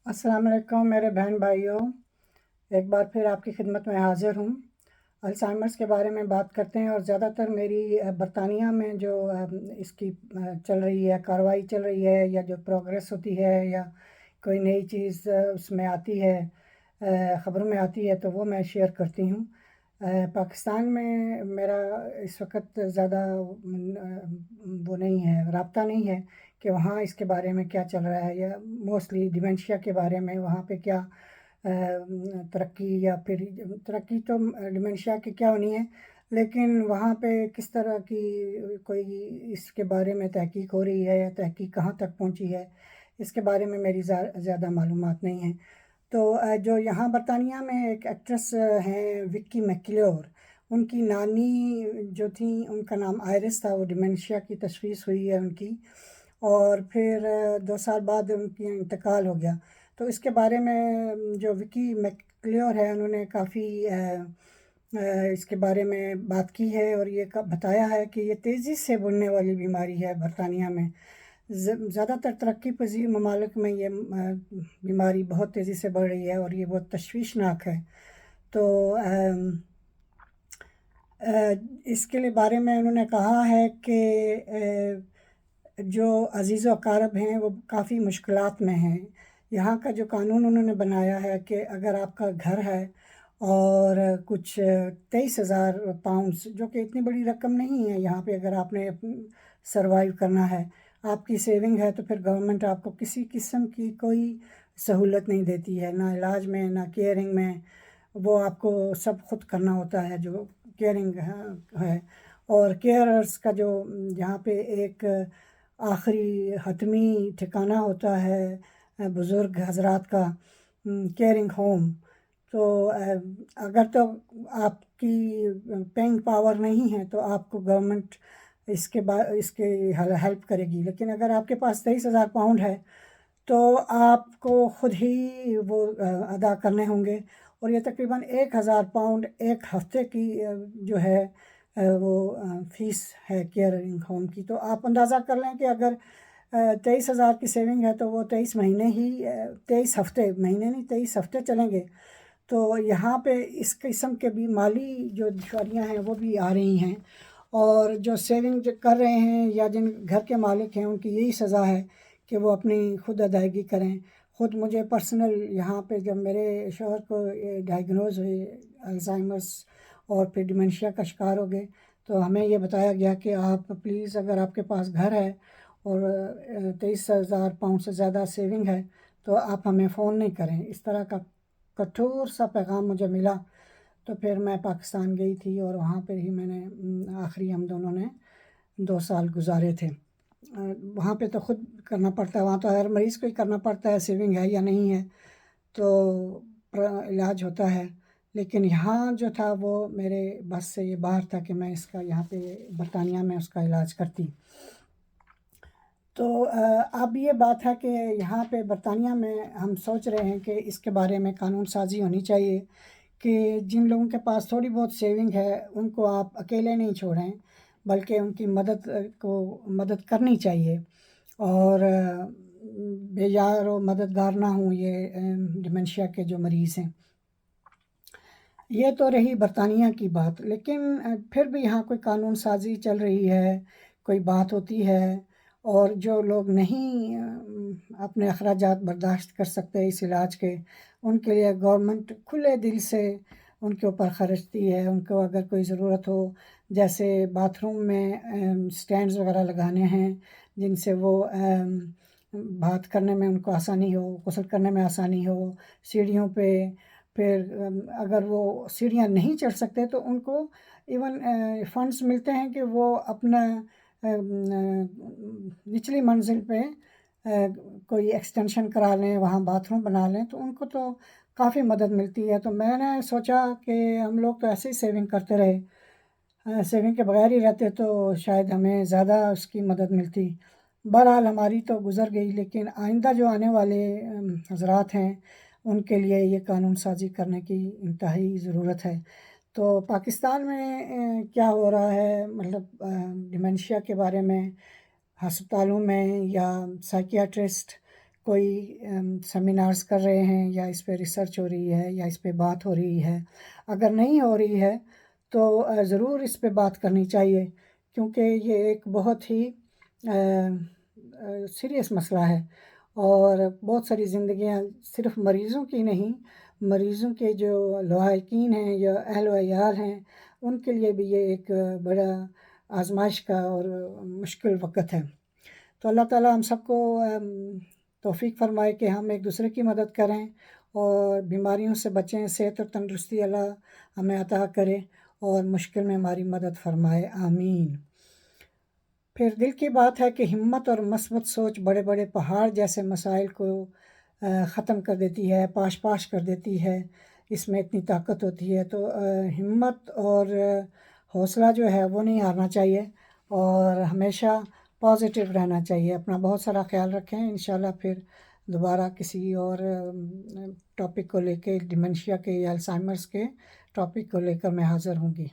السلام علیکم میرے بہن بھائیوں، ایک بار پھر آپ کی خدمت میں حاضر ہوں۔ الزائمرس کے بارے میں بات کرتے ہیں، اور زیادہ تر میری برطانیہ میں جو اس کی چل رہی ہے، کارروائی چل رہی ہے، یا جو پروگریس ہوتی ہے، یا کوئی نئی چیز اس میں آتی ہے، خبروں میں آتی ہے، تو وہ میں شیئر کرتی ہوں۔ پاکستان میں میرا اس وقت زیادہ وہ نہیں ہے، رابطہ نہیں ہے کہ وہاں اس کے بارے میں کیا چل رہا ہے، یا موسٹلی ڈیمنشیا کے بارے میں وہاں پہ کیا ترقی، یا پھر ترقی تو ڈیمنشیا کی کیا ہونی ہے، لیکن وہاں پہ کس طرح کی کوئی اس کے بارے میں تحقیق ہو رہی ہے، یا تحقیق کہاں تک پہنچی ہے، اس کے بارے میں میری زیادہ معلومات نہیں ہیں۔ تو جو یہاں برطانیہ میں ایک ایکٹریس ہیں وکی میکلیور، ان کی نانی جو تھیں ان کا نام آئرس تھا، وہ ڈیمنشیا کی تشخیص ہوئی ہے ان کی، اور پھر 2 سال بعد ان کی انتقال ہو گیا۔ تو اس کے بارے میں جو وکی میکلیور ہے، انہوں نے کافی اس کے بارے میں بات کی ہے، اور یہ بتایا ہے کہ یہ تیزی سے بڑھنے والی بیماری ہے برطانیہ میں۔ زیادہ تر ترقی پذیر ممالک میں یہ بیماری بہت تیزی سے بڑھ رہی ہے، اور یہ بہت تشویشناک ہے۔ تو اس کے بارے میں انہوں نے کہا ہے کہ جو عزیز و اقارب ہیں وہ کافی مشکلات میں ہیں۔ یہاں کا جو قانون انہوں نے بنایا ہے کہ اگر آپ کا گھر ہے اور کچھ 23,000 پاؤنڈس، جو کہ اتنی بڑی رقم نہیں ہے یہاں پہ، اگر آپ نے سروائیو کرنا ہے، آپ کی سیونگ ہے، تو پھر گورنمنٹ آپ کو کسی قسم کی کوئی سہولت نہیں دیتی ہے، نہ علاج میں، نہ کیئرنگ میں۔ وہ آپ کو سب خود کرنا ہوتا ہے جو کیئرنگ ہے، اور کیئررس کا جو یہاں پہ ایک آخری حتمی ٹھکانہ ہوتا ہے بزرگ حضرات کا، کیئرنگ ہوم۔ تو اگر تو آپ کی پینگ پاور نہیں ہے تو آپ کو گورنمنٹ اس کے ہیلپ کرے گی، لیکن اگر آپ کے پاس 23,000 پاؤنڈ ہے تو آپ کو خود ہی وہ ادا کرنے ہوں گے، اور یہ تقریباً 1,000 پاؤنڈ ایک ہفتے کی جو ہے وہ فیس ہے کیئرنگ ہوم کی۔ تو آپ اندازہ کر لیں کہ اگر 23,000 کی سیونگ ہے تو وہ 23 مہینے ہی 23 ہفتے، مہینے نہیں 23 ہفتے چلیں گے۔ تو یہاں پہ اس قسم کے بھی مالی جو دشواریاں ہیں وہ بھی آ رہی ہیں، اور جو سیونگ کر رہے ہیں یا جن گھر کے مالک ہیں ان کی یہی سزا ہے کہ وہ اپنی خود ادائیگی کریں۔ خود مجھے پرسنل یہاں پہ جب میرے شوہر کو ڈائیگنوز ہوئے الزائمرس اور پھر ڈیمنشیا کا شکار ہو گئے، تو ہمیں یہ بتایا گیا کہ آپ پلیز، اگر آپ کے پاس گھر ہے اور 23,000 پاؤنڈ سے زیادہ سیونگ ہے، تو آپ ہمیں فون نہیں کریں۔ اس طرح کا کٹھور سا پیغام مجھے ملا، تو پھر میں پاکستان گئی تھی، اور وہاں پہ ہی میں نے آخری ہم دونوں نے 2 سال گزارے تھے۔ وہاں پہ تو خود کرنا پڑتا ہے، وہاں تو ہر مریض کو ہی کرنا پڑتا ہے، سیونگ ہے یا نہیں ہے تو علاج ہوتا ہے، لیکن یہاں جو تھا وہ میرے بس سے یہ باہر تھا کہ میں اس کا یہاں پہ برطانیہ میں اس کا علاج کرتی۔ تو اب یہ بات ہے کہ یہاں پہ برطانیہ میں ہم سوچ رہے ہیں کہ اس کے بارے میں قانون سازی ہونی چاہیے کہ جن لوگوں کے پاس تھوڑی بہت سیونگ ہے ان کو آپ اکیلے نہیں چھوڑیں، بلکہ ان کی مدد کرنی چاہیے، اور بے یار و مددگار نہ ہوں یہ ڈیمنشیا کے جو مریض ہیں۔ یہ تو رہی برطانیہ کی بات، لیکن پھر بھی یہاں کوئی قانون سازی چل رہی ہے، کوئی بات ہوتی ہے، اور جو لوگ نہیں اپنے اخراجات برداشت کر سکتے اس علاج کے، ان کے لیے گورنمنٹ کھلے دل سے ان کے اوپر خرچتی ہے۔ ان کو اگر کوئی ضرورت ہو، جیسے باتھ روم میں سٹینڈز وغیرہ لگانے ہیں جن سے وہ بات کرنے میں ان کو آسانی ہو، غسل کرنے میں آسانی ہو، سیڑھیوں پہ، پھر اگر وہ سیڑھیاں نہیں چڑھ سکتے تو ان کو ایون فنڈز ملتے ہیں کہ وہ اپنا نچلی منزل پہ کوئی ایکسٹینشن کرا لیں، وہاں باتھ روم بنا لیں، تو ان کو تو کافی مدد ملتی ہے۔ تو میں نے سوچا کہ ہم لوگ تو ایسے ہی سیونگ کرتے رہے، سیونگ کے بغیر ہی رہتے تو شاید ہمیں زیادہ اس کی مدد ملتی۔ بہرحال ہماری تو گزر گئی، لیکن آئندہ جو آنے والے حضرات ہیں ان کے لیے یہ قانون سازی کرنے کی انتہائی ضرورت ہے۔ تو پاکستان میں کیا ہو رہا ہے، مطلب ڈیمنشیا کے بارے میں ہسپتالوں میں یا سائکیاٹرسٹ کوئی سیمینارز کر رہے ہیں یا اس پہ ریسرچ ہو رہی ہے یا اس پہ بات ہو رہی ہے. اگر نہیں ہو رہی ہے تو ضرور اس پہ بات کرنی چاہیے، کیونکہ یہ ایک بہت ہی سیریس مسئلہ ہے، اور بہت ساری زندگیاں صرف مریضوں کی نہیں، مریضوں کے جو لواحقین ہیں یا اہل و عیال ہیں، ان کے لیے بھی یہ ایک بڑا آزمائش کا اور مشکل وقت ہے. تو اللہ تعالیٰ ہم سب کو توفیق فرمائے کہ ہم ایک دوسرے کی مدد کریں اور بیماریوں سے بچیں، صحت اور تندرستی اللہ ہمیں عطا کرے اور مشکل میں ہماری مدد فرمائے، آمین. پھر دل کی بات ہے کہ ہمت اور مثبت سوچ بڑے بڑے پہاڑ جیسے مسائل کو ختم کر دیتی ہے، پاش پاش کر دیتی ہے، اس میں اتنی طاقت ہوتی ہے. تو ہمت اور حوصلہ جو ہے وہ نہیں ہارنا چاہیے اور ہمیشہ پازیٹیو رہنا چاہیے. اپنا بہت سارا خیال رکھیں. انشاءاللہ پھر دوبارہ کسی اور ٹاپک کو لے کے، ڈیمنشیا کے یا الزائمرس کے ٹاپک کو لے کر میں حاضر ہوں گی.